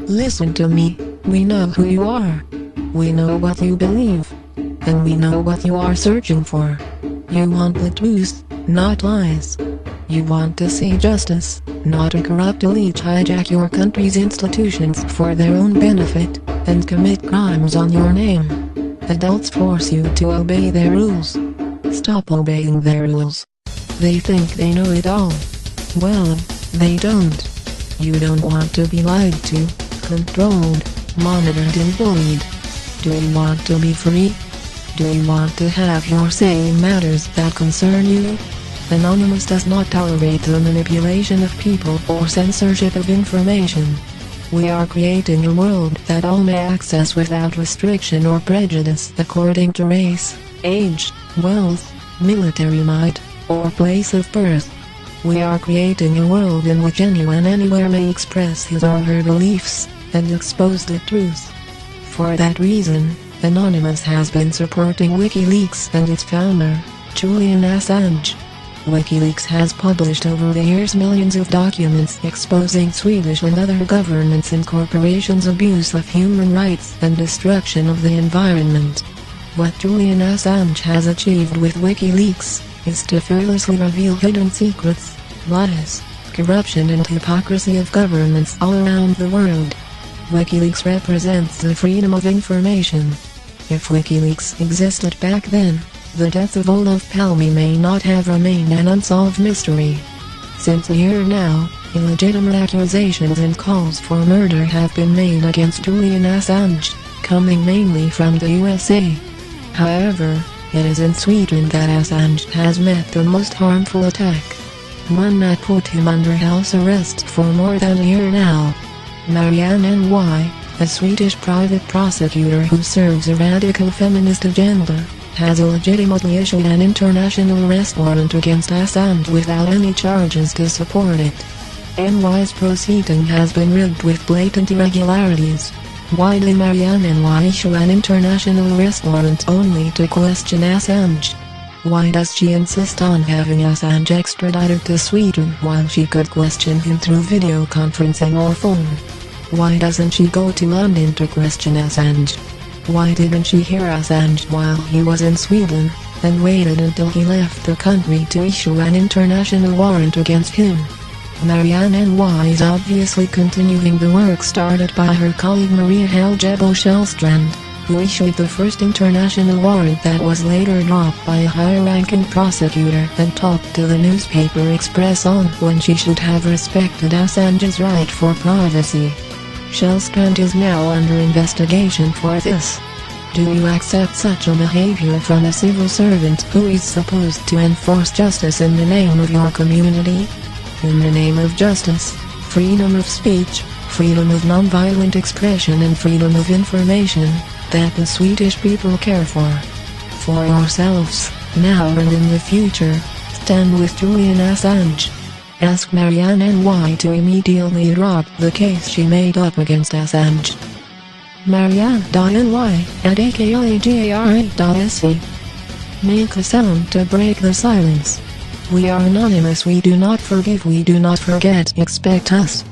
Listen to me, we know who you are. We know what you believe. And we know what you are searching for. You want the truth, not lies. You want to see justice, not a corrupt elite hijack your country's institutions for their own benefit, and commit crimes on your name. Adults force you to obey their rules. Stop obeying their rules. They think they know it all. Well, they don't. You don't want to be lied to, controlled, monitored and bullied. Do you want to be free? Do you want to have your say in matters that concern you? Anonymous does not tolerate the manipulation of people or censorship of information. We are creating a world that all may access without restriction or prejudice according to race, age, wealth, military might, or place of birth. We are creating a world in which anyone anywhere may express his or her beliefs and expose the truth. For that reason, Anonymous has been supporting WikiLeaks and its founder, Julian Assange. WikiLeaks has published over the years millions of documents exposing Swedish and other governments and corporations' abuse of human rights and destruction of the environment. What Julian Assange has achieved with WikiLeaks is to fearlessly reveal hidden secrets, lies, corruption and hypocrisy of governments all around the world. WikiLeaks represents the freedom of information. If WikiLeaks existed back then, the death of Olof Palme may not have remained an unsolved mystery. Since a year now, illegitimate accusations and calls for murder have been made against Julian Assange, coming mainly from the USA. However, it is in Sweden that Assange has met the most harmful attack. One that put him under house arrest for more than a year now. Marianne N.Y., a Swedish private prosecutor who serves a radical feminist agenda, has illegitimately issued an international arrest warrant against Assange without any charges to support it. N.Y.'s proceeding has been rigged with blatant irregularities. Why did Marianne N.Y. issue an international arrest warrant only to question Assange? Why does she insist on having Assange extradited to Sweden while she could question him through video conferencing or phone? Why doesn't she go to London to question Assange? Why didn't she hear Assange while he was in Sweden, and waited until he left the country to issue an international warrant against him? Marianne N.Y. is obviously continuing the work started by her colleague Maria Helgebo Shellstrand, who issued the first international warrant that was later dropped by a higher-ranking prosecutor and talked to the newspaper Express on when she should have respected Assange's right for privacy. Shellstrand is now under investigation for this. Do you accept such a behavior from a civil servant who is supposed to enforce justice in the name of your community? In the name of justice, freedom of speech, freedom of nonviolent expression and freedom of information, that the Swedish people care for. For yourselves, now and in the future, stand with Julian Assange. Ask Marianne N.Y. to immediately drop the case she made up against Assange. Marianne.Ny at akagara.se. Make a sound to break the silence. We are anonymous, we do not forgive, we do not forget. Expect us.